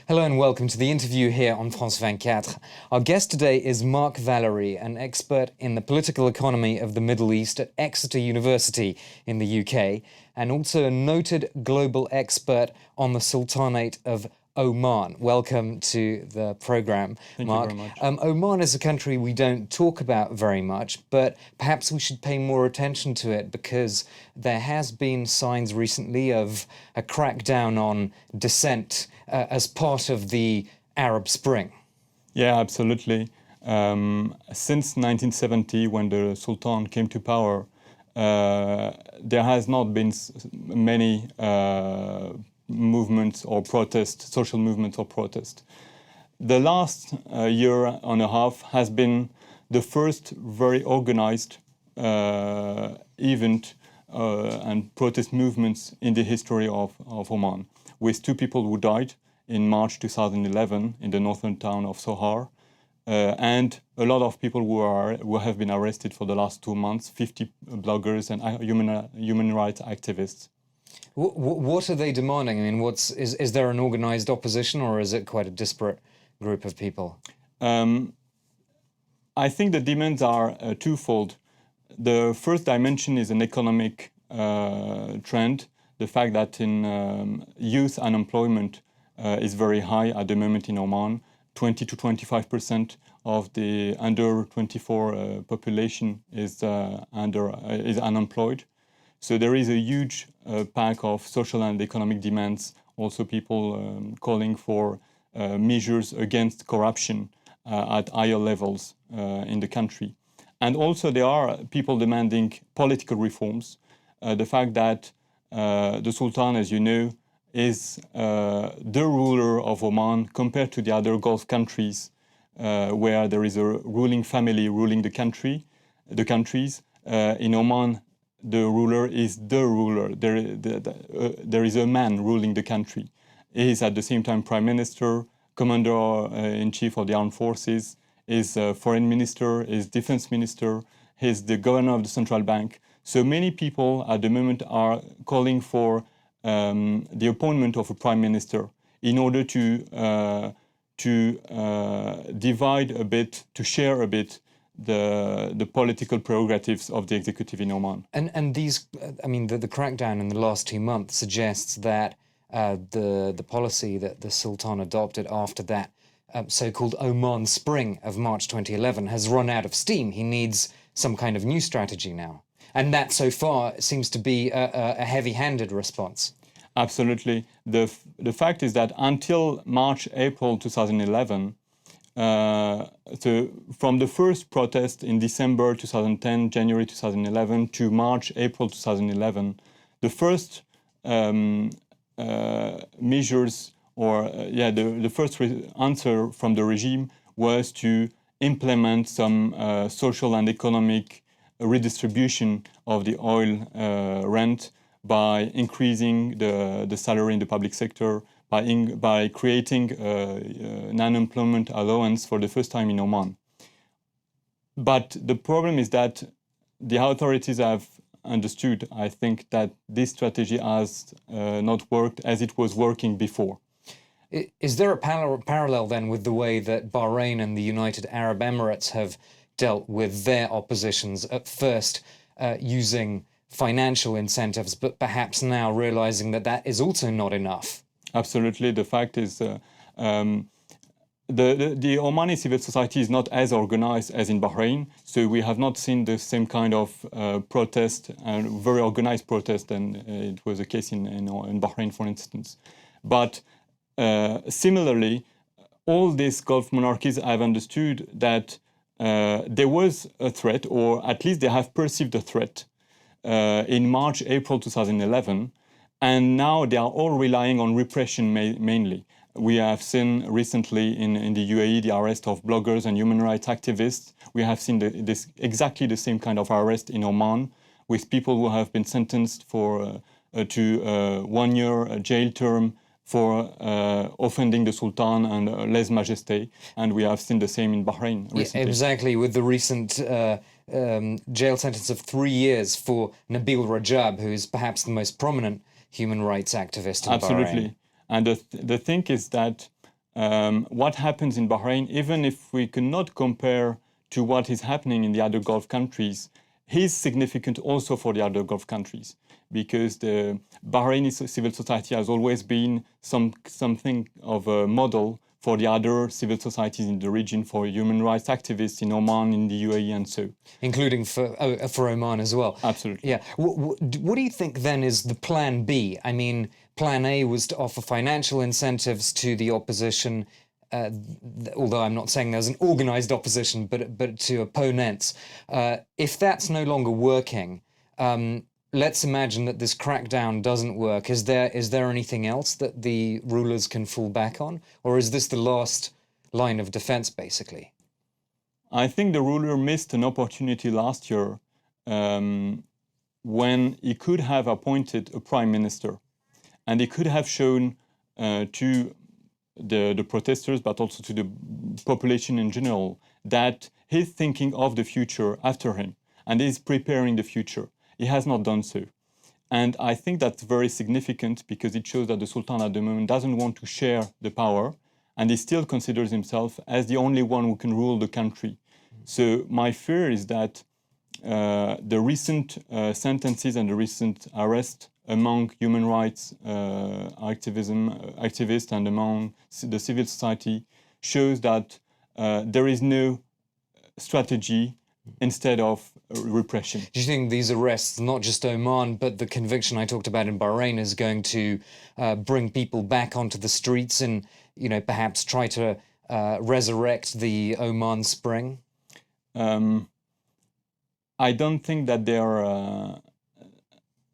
Hello and welcome to the interview here on France 24. Our guest today is Marc Valery, an expert in the political economy of the Middle East at Exeter University in the UK, and also a noted global expert on the Sultanate of Oman. Welcome to the programme, Marc. Thank you very much. Oman is a country we don't talk about very much, but perhaps we should pay more attention to it because there has been signs recently of a crackdown on dissent as part of the Arab Spring. Yeah, absolutely. Since 1970, when the Sultan came to power, there has not been many movements or protests, social movements or protests. The last year and a half has been the first very organized event and protest movements in the history of Oman, with two people who died in March 2011 in the northern town of Sohar, and a lot of people who have been arrested for the last 2 months, 50 bloggers and human rights activists. What are they demanding? I mean, is there an organized opposition, or is it quite a disparate group of people? I think the demands are twofold. The first dimension is an economic trend. The fact that in youth unemployment is very high at the moment in Oman. 20 to 25% of the under 24 population is unemployed. So there is a huge pack of social and economic demands. Also, people calling for measures against corruption at higher levels in the country. And also there are people demanding political reforms. The fact that the Sultan, as you know, is the ruler of Oman compared to the other Gulf countries where there is a ruling family ruling the countries. In Oman, the ruler is the ruler. There is a man ruling the country. He is at the same time prime minister, commander-in-chief of the armed forces, is foreign minister, is defense minister, he is the governor of the central bank. So many people at the moment are calling for the appointment of a prime minister in order to divide a bit, to share a bit the political prerogatives of the executive in Oman. And these, I mean, the crackdown in the last 2 months suggests that the policy that the Sultan adopted after that so-called Oman Spring of March 2011 has run out of steam. He needs some kind of new strategy now. And that so far seems to be a heavy-handed response. Absolutely. The fact is that until March, April 2011, from the first protest in December 2010, January 2011 to March, April 2011, the first measures or the first answer from the regime was to implement some social and economic redistribution of the oil rent by increasing the salary in the public sector, by creating an unemployment allowance for the first time in Oman. But the problem is that the authorities have understood, I think, that this strategy has not worked as it was working before. Is there a parallel then with the way that Bahrain and the United Arab Emirates have dealt with their oppositions, at first using financial incentives, but perhaps now realizing that that is also not enough? Absolutely. The fact is the Omani civil society is not as organized as in Bahrain, so we have not seen the same kind of protest, and very organized protest, and it was the case in Bahrain, for instance. But similarly, all these Gulf monarchies have understood that there was a threat, or at least they have perceived a threat in March, April 2011, and now they are all relying on repression mainly. We have seen recently in the UAE the arrest of bloggers and human rights activists. We have seen exactly the same kind of arrest in Oman, with people who have been sentenced to 1 year jail term for offending the Sultan and lèse-majesté, and we have seen the same in Bahrain recently. Yeah, exactly, with the recent jail sentence of 3 years for Nabil Rajab, who is perhaps the most prominent human rights activist in Absolutely. Bahrain. And the thing is that what happens in Bahrain, even if we cannot compare to what is happening in the other Gulf countries, is significant also for the other Gulf countries, because the Bahraini civil society has always been something of a model for the other civil societies in the region, for human rights activists in Oman, in the UAE, and so. Including for Oman as well. Absolutely. Yeah. What do you think then is the plan B? I mean, plan A was to offer financial incentives to the opposition, although I'm not saying there's an organized opposition, but to opponents. If that's no longer working, let's imagine that this crackdown doesn't work. Is there anything else that the rulers can fall back on? Or is this the last line of defense, basically? I think the ruler missed an opportunity last year when he could have appointed a prime minister, and he could have shown to the protesters, but also to the population in general, that he's thinking of the future after him, and he's preparing the future. He has not done so. And I think that's very significant, because it shows that the Sultan at the moment doesn't want to share the power, and he still considers himself as the only one who can rule the country. So my fear is that the recent sentences and the recent arrest among human rights activists and among the civil society shows that there is no strategy instead of repression. Do you think these arrests, not just Oman, but the conviction I talked about in Bahrain, is going to bring people back onto the streets and, perhaps try to resurrect the Oman Spring? I don't think that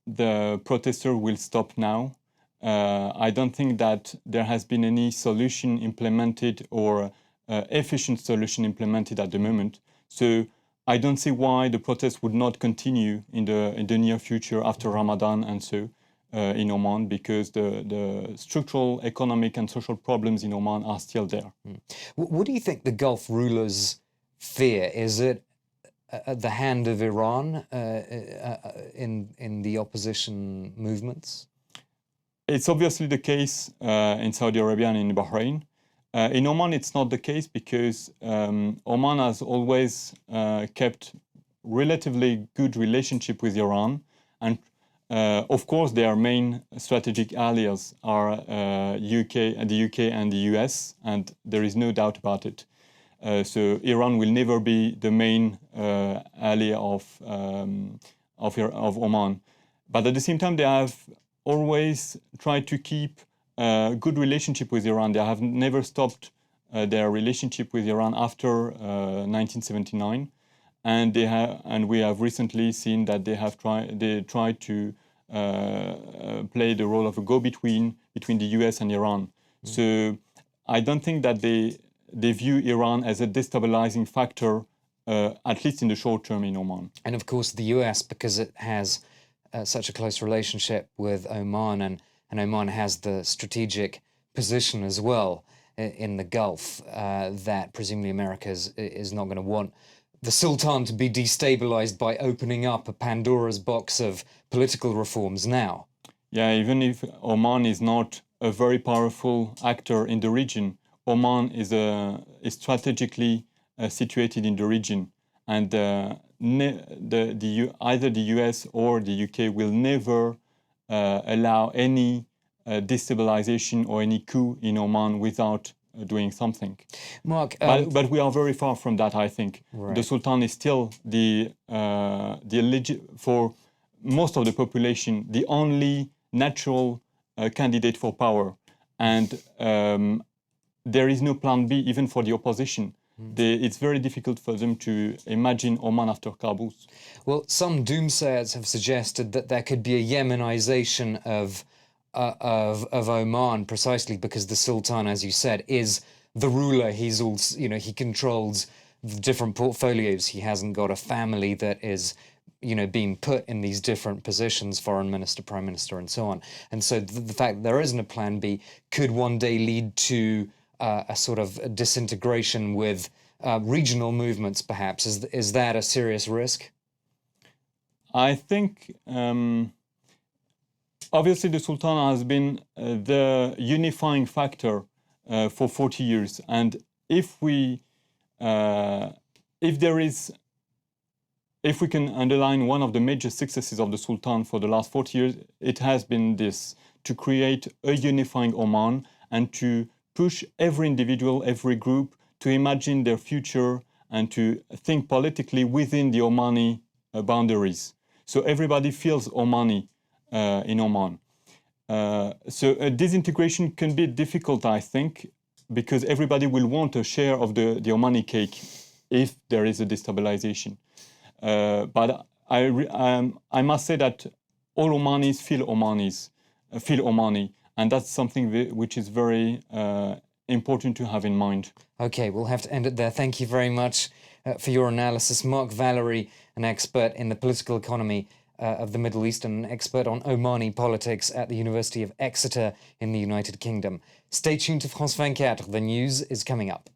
the protesters will stop now. I don't think that there has been any solution implemented or efficient solution implemented at the moment. So I don't see why the protests would not continue in the near future after Ramadan and so in Oman, because the structural, economic and social problems in Oman are still there. What do you think the Gulf rulers fear? Is it the hand of Iran in the opposition movements? It's obviously the case in Saudi Arabia and in Bahrain. In Oman, it's not the case, because Oman has always kept relatively good relationship with Iran, and of course their main strategic allies are the UK and the US, and there is no doubt about it. So Iran will never be the main ally of Oman, but at the same time they have always tried to keep good relationship with Iran. They have never stopped their relationship with Iran after 1979, and we have recently seen that they tried to play the role of a go-between between the US and Iran. So I don't think that they view Iran as a destabilizing factor, at least in the short term in Oman. And of course the US, because it has such a close relationship with Oman, and Oman has the strategic position as well in the Gulf, that presumably America is not going to want the Sultan to be destabilized by opening up a Pandora's box of political reforms now. Yeah, even if Oman is not a very powerful actor in the region, Oman is strategically situated in the region, and either the US or the UK will never allow any destabilization or any coup in Oman without doing something. Mark, but we are very far from that, I think. Right. The Sultan is still for most of the population, the only natural candidate for power. And there is no plan B even for the opposition. It's very difficult for them to imagine Oman after Qaboos. Well, some doomsayers have suggested that there could be a Yemenization of Oman, precisely because the Sultan, as you said, is the ruler. He's also, he controls the different portfolios. He hasn't got a family that is, being put in these different positions, foreign minister, prime minister, and so on. And so the fact that there isn't a plan B could one day lead to a sort of disintegration with regional movements, perhaps. Is that a serious risk? I think obviously the Sultan has been the unifying factor for 40 years, and if we can underline one of the major successes of the Sultan for the last 40 years, it has been this: to create a unifying Oman and to push every individual, every group to imagine their future and to think politically within the Omani boundaries. So everybody feels Omani in Oman. So a disintegration can be difficult, I think, because everybody will want a share of the Omani cake if there is a destabilization. But I must say that all Omanis feel Omani, and that's something which is very important to have in mind. Okay, we'll have to end it there. Thank you very much for your analysis. Mark Valery, an expert in the political economy of the Middle East and an expert on Omani politics at the University of Exeter in the United Kingdom. Stay tuned to France 24. The news is coming up.